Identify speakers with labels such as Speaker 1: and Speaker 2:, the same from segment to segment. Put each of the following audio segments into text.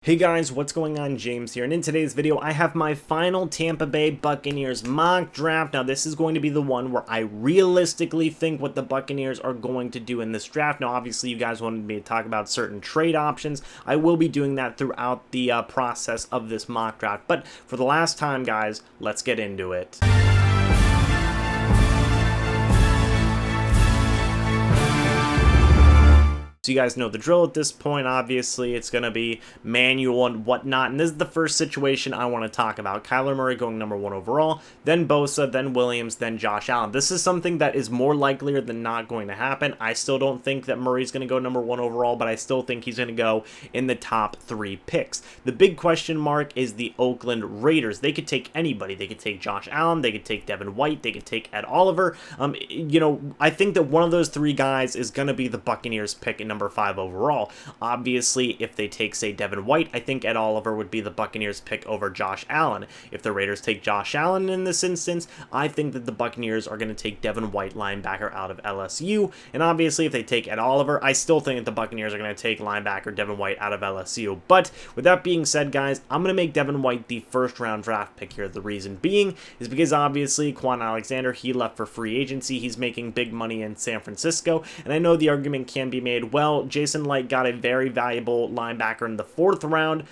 Speaker 1: Hey guys, what's going on? James here, and in today's video I have my final Tampa Bay Buccaneers mock draft. Now this is going to be the one where I realistically think what the Buccaneers are going to do in this draft. Now obviously you guys wanted me to talk about certain trade options. I will be doing that throughout the process of this mock draft, but for the last time guys, let's get into it. So you guys know the drill at this point. Obviously, it's going to be manual and whatnot. And this is the first situation I want to talk about. Kyler Murray going number 1 overall, then Bosa, then Williams, then Josh Allen. This is something that is more likelier than not going to happen. I still don't think that Murray's going to go number 1 overall, but I still think he's going to go in the top 3 picks. The big question mark is the Oakland Raiders. They could take anybody. They could take Josh Allen. They could take Devin White. They could take Ed Oliver. I think that one of those 3 guys is going to be the Buccaneers pick in number 5 overall. Obviously, if they take, say, Devin White, I think Ed Oliver would be the Buccaneers pick over Josh Allen. If the Raiders take Josh Allen in this instance, I think that the Buccaneers are going to take Devin White, linebacker out of LSU. And obviously, if they take Ed Oliver, I still think that the Buccaneers are going to take linebacker Devin White out of LSU. But with that being said, guys, I'm going to make Devin White the first-round draft pick here. The reason being is because obviously Quan Alexander, he left for free agency. He's making big money in San Francisco. And I know the argument can be made, well, Jason Licht got a very valuable linebacker in the 4th round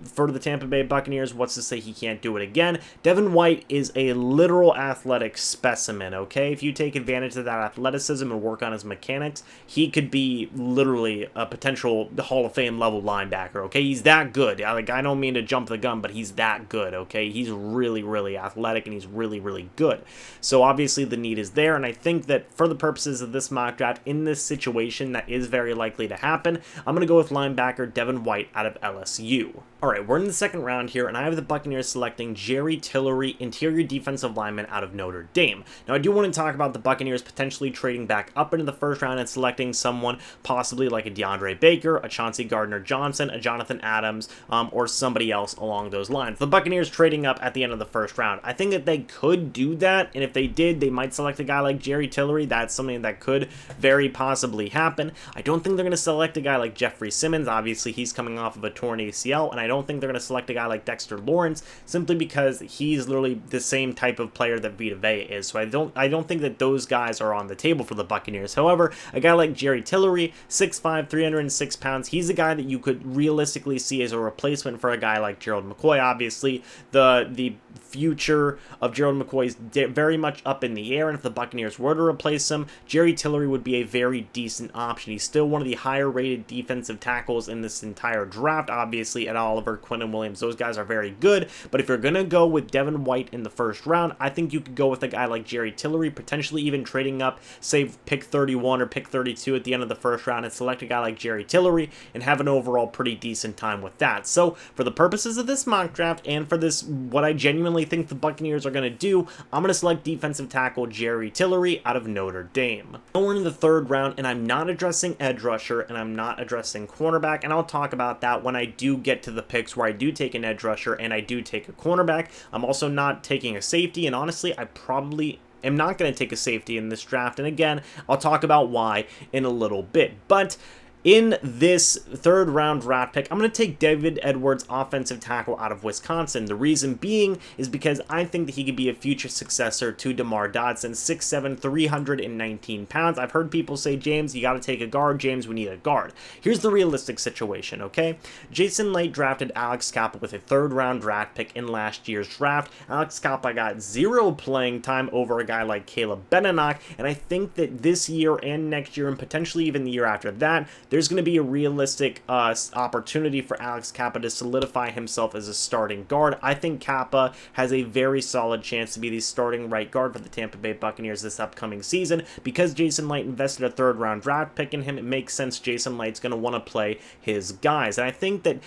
Speaker 1: for the Tampa Bay Buccaneers. What's to say he can't do it again? Devin White is a literal athletic specimen, okay? If you take advantage of that athleticism and work on his mechanics, he could be literally a potential Hall of Fame level linebacker, okay? He's that good. I don't mean to jump the gun, but he's that good, okay? He's really, really athletic, and he's really, really good. So obviously the need is there, and I think that for the purposes of this mock draft, in this situation that is very likely to happen, I'm going to go with linebacker Devin White out of LSU. Alright, we're in the 2nd round here, and I have the Buccaneers selecting Jerry Tillery, interior defensive lineman out of Notre Dame. Now, I do want to talk about the Buccaneers potentially trading back up into the 1st round and selecting someone possibly like a DeAndre Baker, a Chauncey Gardner-Johnson, a Jonathan Adams, or somebody else along those lines. The Buccaneers trading up at the end of the 1st round. I think that they could do that, and if they did, they might select a guy like Jerry Tillery. That's something that could very possibly happen. I don't think they're going to select a guy like Jeffrey Simmons. Obviously, he's coming off of a torn ACL, and I don't think they're going to select a guy like Dexter Lawrence simply because he's literally the same type of player that Vita Vea is. So I don't think that those guys are on the table for the Buccaneers. However, a guy like Jerry Tillery, 6'5", 306 pounds, he's a guy that you could realistically see as a replacement for a guy like Gerald McCoy. Obviously, the future of Gerald McCoy is very much up in the air, and if the Buccaneers were to replace him, Jerry Tillery would be a very decent option. He's still one of the higher rated defensive tackles in this entire draft. Obviously, Ed Oliver, Quentin Williams, those guys are very good, but if you're going to go with Devin White in the 1st round, I think you could go with a guy like Jerry Tillery, potentially even trading up, say, pick 31 or pick 32 at the end of the 1st round and select a guy like Jerry Tillery and have an overall pretty decent time with that. So, for the purposes of this mock draft and for this, what I genuinely think the Buccaneers are going to do, I'm going to select defensive tackle Jerry Tillery out of Notre Dame. Now we're in the 3rd round, and I'm not addressing edge rusher, and I'm not addressing cornerback, and I'll talk about that when I do get to the picks where I do take an edge rusher and I do take a cornerback. I'm also not taking a safety, and honestly, I probably am not going to take a safety in this draft, and again, I'll talk about why in a little bit. But in this 3rd round draft pick, I'm going to take David Edwards, offensive tackle out of Wisconsin. The reason being is because I think that he could be a future successor to DeMar Dodson, 6'7", 319 pounds. I've heard people say, James, you got to take a guard. James, we need a guard. Here's the realistic situation, okay? Jason Licht drafted Alex Cappa with a 3rd round draft pick in last year's draft. Alex Cappa got 0 playing time over a guy like Caleb Benenoch, and I think that this year and next year and potentially even the year after that, there's going to be a realistic opportunity for Alex Cappa to solidify himself as a starting guard. I think Cappa has a very solid chance to be the starting right guard for the Tampa Bay Buccaneers this upcoming season. Because Jason Licht invested a 3rd round draft pick in him, it makes sense Jason Light's going to want to play his guys. And I think that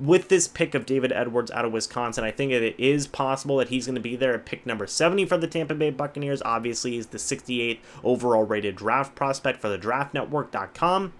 Speaker 1: with this pick of David Edwards out of Wisconsin, I think that it is possible that he's going to be there at pick number 70 for the Tampa Bay Buccaneers. Obviously, he's the 68th overall rated draft prospect for the draftnetwork.com.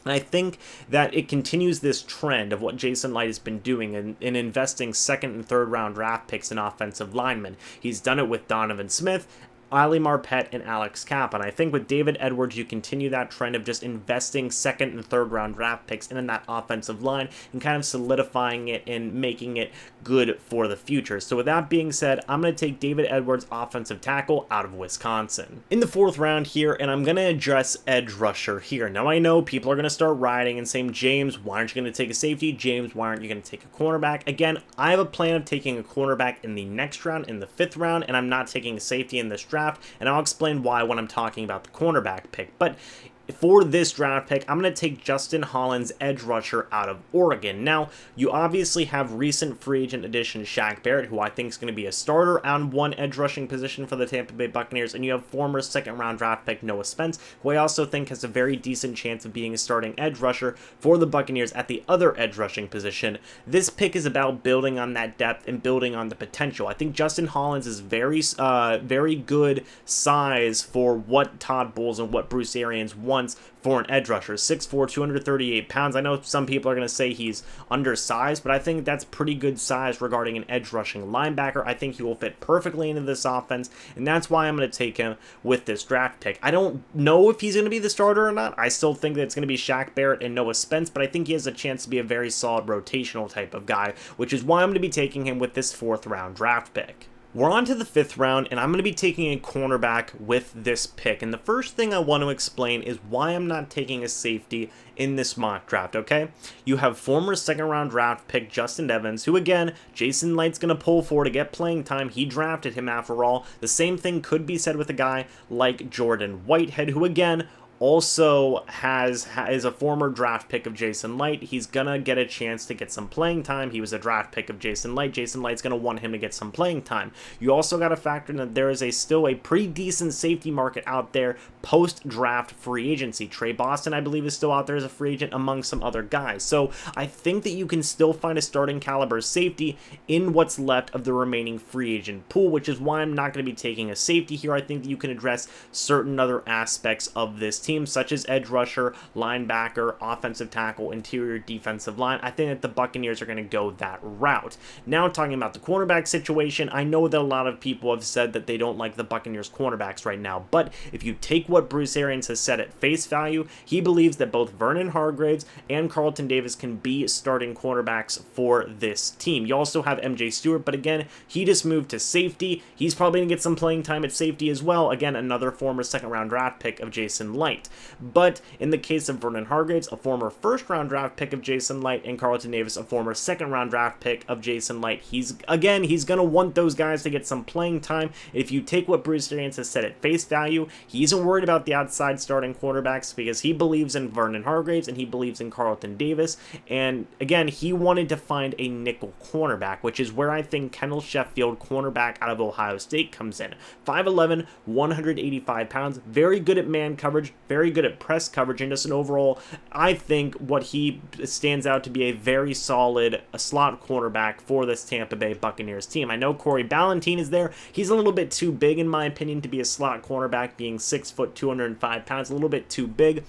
Speaker 1: And I think that it continues this trend of what Jason Licht has been doing in investing 2nd and 3rd round draft picks in offensive linemen. He's done it with Donovan Smith. Ali Marpet, and Alex Kappa. And I think with David Edwards, you continue that trend of just investing second and third round draft picks in that offensive line and kind of solidifying it and making it good for the future. So with that being said, I'm going to take David Edwards, offensive tackle, out of Wisconsin. In the 4th round here, and I'm going to address edge rusher here. Now I know people are going to start riding and saying, James, why aren't you going to take a safety? James, why aren't you going to take a cornerback? Again, I have a plan of taking a cornerback in the next round, in the 5th round, and I'm not taking a safety in this draft, and I'll explain why when I'm talking about the cornerback pick. But for this draft pick, I'm going to take Justin Hollins, edge rusher out of Oregon. Now, you obviously have recent free agent addition Shaq Barrett, who I think is going to be a starter on one edge rushing position for the Tampa Bay Buccaneers, and you have former 2nd round draft pick Noah Spence, who I also think has a very decent chance of being a starting edge rusher for the Buccaneers at the other edge rushing position. This pick is about building on that depth and building on the potential. I think Justin Hollins is very good size for what Todd Bowles and what Bruce Arians want for an edge rusher. 6'4", 238 pounds. I know some people are going to say he's undersized, but I think that's pretty good size regarding an edge rushing linebacker. I think he will fit perfectly into this offense, and that's why I'm going to take him with this draft pick. I don't know if he's going to be the starter or not. I still think that it's going to be Shaq Barrett and Noah Spence, but I think he has a chance to be a very solid rotational type of guy, which is why I'm going to be taking him with this 4th round draft pick. We're on to the 5th round, and I'm going to be taking a cornerback with this pick. And the first thing I want to explain is why I'm not taking a safety in this mock draft, okay? You have former 2nd round draft pick Justin Evans, who again, Jason Light's going to pull for to get playing time. He drafted him after all. The same thing could be said with a guy like Jordan Whitehead, who again, also is a former draft pick of Jason Light. He's gonna get a chance to get some playing time. He was a draft pick of Jason Light. Jason Light's gonna want him to get some playing time. You also got to factor in that there is still a pretty decent safety market out there post-draft free agency. Trey Boston, I believe, is still out there as a free agent among some other guys. So I think that you can still find a starting caliber safety in what's left of the remaining free agent pool, which is why I'm not going to be taking a safety here. I think that you can address certain other aspects of this team, such as edge rusher, linebacker, offensive tackle, interior defensive line. I think that the Buccaneers are going to go that route. Now, talking about the cornerback situation, I know that a lot of people have said that they don't like the Buccaneers cornerbacks right now, but if you take what Bruce Arians has said at face value, he believes that both Vernon Hargreaves and Carlton Davis can be starting cornerbacks for this team. You also have MJ Stewart, but again, he just moved to safety. He's probably going to get some playing time at safety as well. Again, another former 2nd round draft pick of Jason Light. But in the case of Vernon Hargreaves, a former 1st round draft pick of Jason Light, and Carlton Davis, a former 2nd round draft pick of Jason Light, he's going to want those guys to get some playing time. If you take what Bruce Arians has said at face value, he isn't worried about the outside starting quarterbacks because he believes in Vernon Hargreaves and he believes in Carlton Davis. And again, he wanted to find a nickel cornerback, which is where I think Kendall Sheffield, cornerback out of Ohio State, comes in. 5'11", 185 pounds, very good at man coverage, very good at press coverage, and just an overall, I think what he stands out to be a very solid slot cornerback for this Tampa Bay Buccaneers team. I know Corey Ballentine is there. He's a little bit too big, in my opinion, to be a slot cornerback, being 6 foot, 205 pounds, a little bit too big.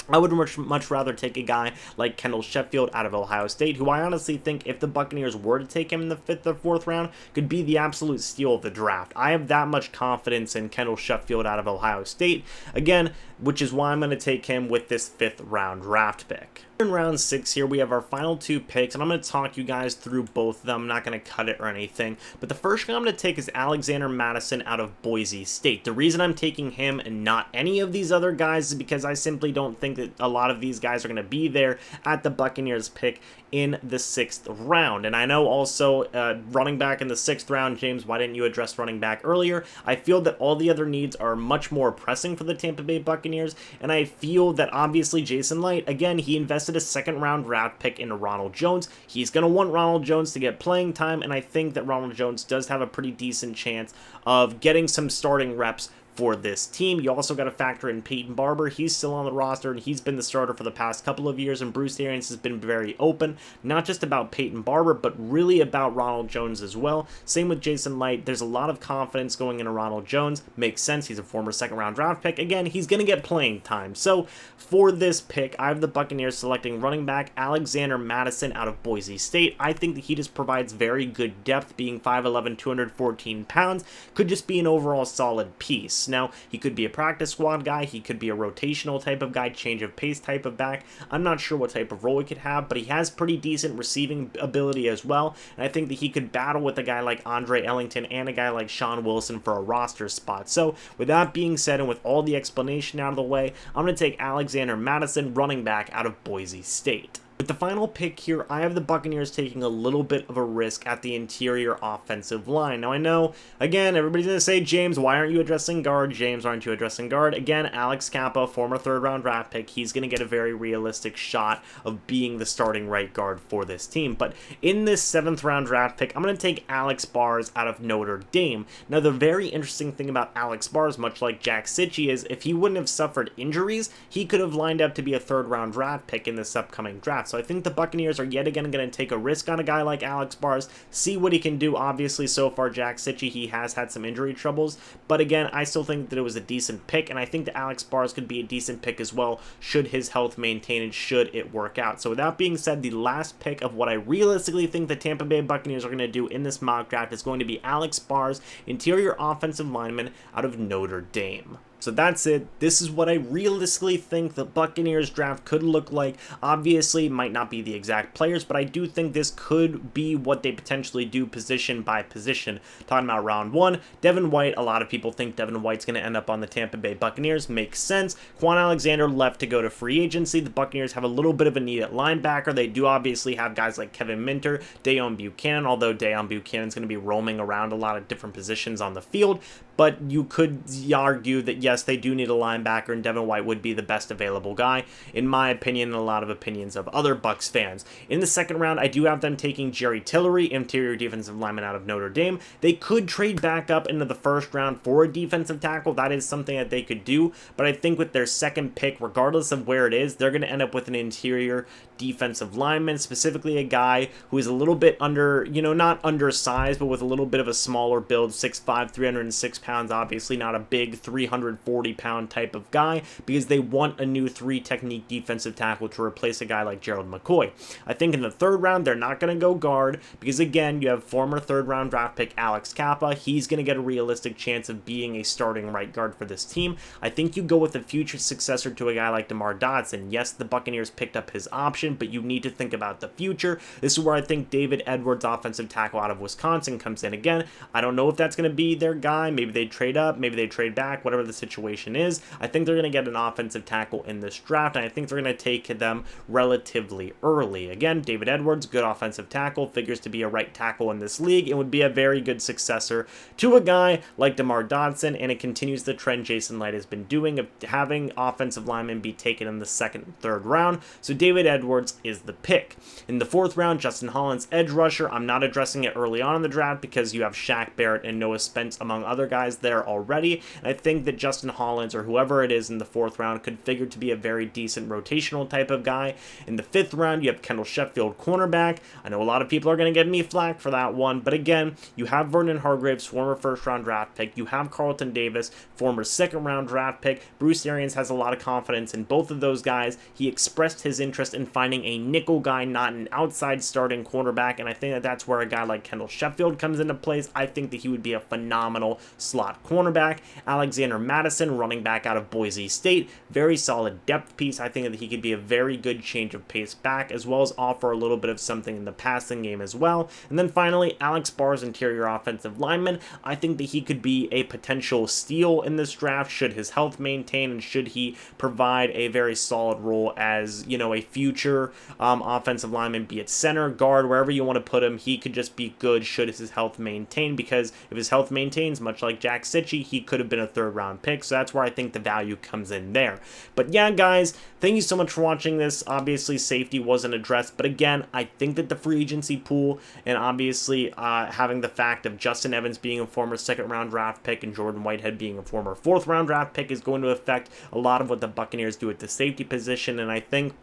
Speaker 1: I would much rather take a guy like Kendall Sheffield out of Ohio State, who I honestly think, if the Buccaneers were to take him in the 5th or 4th round, could be the absolute steal of the draft. I have that much confidence in Kendall Sheffield out of Ohio State, again, which is why I'm going to take him with this 5th round draft pick. In round 6 here, we have our final 2 picks, and I'm going to talk you guys through both of them. I'm not going to cut it or anything, but the first guy I'm going to take is Alexander Madison out of Boise State. The reason I'm taking him and not any of these other guys is because I simply don't think that a lot of these guys are going to be there at the Buccaneers pick in the 6th round. And I know also running back in the 6th round, James, why didn't you address running back earlier? I feel that all the other needs are much more pressing for the Tampa Bay Buccaneers, and I feel that obviously Jason Light, again, he invested a 2nd round draft pick into Ronald Jones. He's going to want Ronald Jones to get playing time, and I think that Ronald Jones does have a pretty decent chance of getting some starting reps for this team. You also got to factor in Peyton Barber. He's still on the roster, and he's been the starter for the past couple of years, and Bruce Arians has been very open, not just about Peyton Barber, but really about Ronald Jones as well. Same with Jason Light. There's a lot of confidence going into Ronald Jones. Makes sense. He's a former second-round draft pick. Again, he's going to get playing time. So for this pick, I have the Buccaneers selecting running back Alexander Mattison out of Boise State. I think that he just provides very good depth, being 5'11", 214 pounds. Could just be an overall solid piece. Now, he could be a practice squad guy. He could be a rotational type of guy, change of pace type of back. I'm not sure what type of role he could have, but he has pretty decent receiving ability as well. And I think that he could battle with a guy like Andre Ellington and a guy like Sean Wilson for a roster spot. So with that being said, and with all the explanation out of the way, I'm going to take Alexander Mattison, running back out of Boise State. With the final pick here, I have the Buccaneers taking a little bit of a risk at the interior offensive line. Now, I know, again, everybody's going to say, James, why aren't you addressing guard? James, aren't you addressing guard? Again, Alex Kappa, former third-round draft pick, he's going to get a very realistic shot of being the starting right guard for this team. But in this 7th-round draft pick, I'm going to take Alex Bars out of Notre Dame. Now, the very interesting thing about Alex Bars, much like Jack Sitchy, is if he wouldn't have suffered injuries, he could have lined up to be a 3rd-round draft pick in this upcoming draft. So I think the Buccaneers are yet again going to take a risk on a guy like Alex Bars, see what he can do. Obviously, so far, Jack Sitchy, he has had some injury troubles, but again, I still think that it was a decent pick, and I think that Alex Bars could be a decent pick as well, should his health maintain and should it work out. So with that being said, the last pick of what I realistically think the Tampa Bay Buccaneers are going to do in this mock draft is going to be Alex Bars, interior offensive lineman out of Notre Dame. So that's it. This is what I realistically think the Buccaneers draft could look like. Obviously, might not be the exact players, but I do think this could be what they potentially do position by position. Talking about round 1, Devin White. A lot of people think Devin White's going to end up on the Tampa Bay Buccaneers. Makes sense. Quan Alexander left to go to free agency. The Buccaneers have a little bit of a need at linebacker. They do obviously have guys like Kevin Minter, Dejon Buchanan, although Dejon Buchanan's going to be roaming around a lot of different positions on the field. But you could argue that, yes, they do need a linebacker, and Devin White would be the best available guy, in my opinion, and a lot of opinions of other Bucs fans. In the 2nd round, I do have them taking Jerry Tillery, interior defensive lineman out of Notre Dame. They could trade back up into the 1st round for a defensive tackle. That is something that they could do, but I think with their 2nd pick, regardless of where it is, they're going to end up with an interior defensive lineman, specifically a guy who is a little bit under, not undersized, but with a little bit of a smaller build, 6'5", 306 pounds, obviously not a big 340-pound type of guy, because they want a new 3-technique defensive tackle to replace a guy like Gerald McCoy. I think in the 3rd round, they're not going to go guard, because again, you have former 3rd-round draft pick Alex Kappa. He's going to get a realistic chance of being a starting right guard for this team. I think you go with a future successor to a guy like DeMar Dodson. Yes, the Buccaneers picked up his option, but you need to think about the future. This is where I think David Edwards, offensive tackle out of Wisconsin, comes in. Again, I don't know if that's going to be their guy. Maybe they trade up, maybe they trade back, whatever the situation is. I think they're going to get an offensive tackle in this draft, and I think they're going to take them relatively early. Again, David Edwards, good offensive tackle, figures to be a right tackle in this league, and would be a very good successor to a guy like DeMar Dodson, and it continues the trend Jason Light has been doing of having offensive linemen be taken in the 2nd and 3rd round. So David Edwards is the pick. In the 4th round, Justin Hollins, edge rusher. I'm not addressing it early on in the draft because you have Shaq Barrett and Noah Spence among other guys there already, and I think that Justin Hollins, or whoever it is in the 4th round, could figure to be a very decent rotational type of guy. In the 5th round, you have Kendall Sheffield, cornerback. I know a lot of people are going to give me flack for that one, but again, you have Vernon Hargreaves, former 1st-round draft pick. You have Carlton Davis, former 2nd-round draft pick. Bruce Arians has a lot of confidence in both of those guys. He expressed his interest in finding a nickel guy, not an outside starting cornerback, and I think that that's where a guy like Kendall Sheffield comes into place. I think that he would be a phenomenal slot cornerback. Alexander Mattison, running back out of Boise State, very solid depth piece. I think that he could be a very good change of pace back, as well as offer a little bit of something in the passing game as well. And then finally, Alex Bars, interior offensive lineman. I think that he could be a potential steal in this draft should his health maintain, and should he provide a very solid role as, a future offensive lineman, be it center, guard, wherever you want to put him. He could just be good should his health maintain, because if his health maintains, much like Jack Sitchie, he could have been a third-round pick, so that's where I think the value comes in there. But yeah, guys, thank you so much for watching this. Obviously, safety wasn't addressed, but again, I think that the free agency pool, and obviously having the fact of Justin Evans being a former second-round draft pick and Jordan Whitehead being a former fourth-round draft pick is going to affect a lot of what the Buccaneers do at the safety position, and I think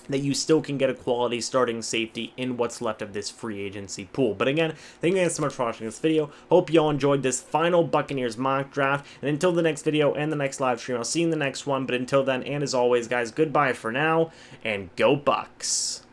Speaker 1: that you still can get a quality starting safety in what's left of this free agency pool. But again, thank you guys so much for watching this video. Hope you all enjoyed this final Buccaneers mock draft. And until the next video and the next live stream, I'll see you in the next one. But until then, and as always, guys, goodbye for now, and go Bucs.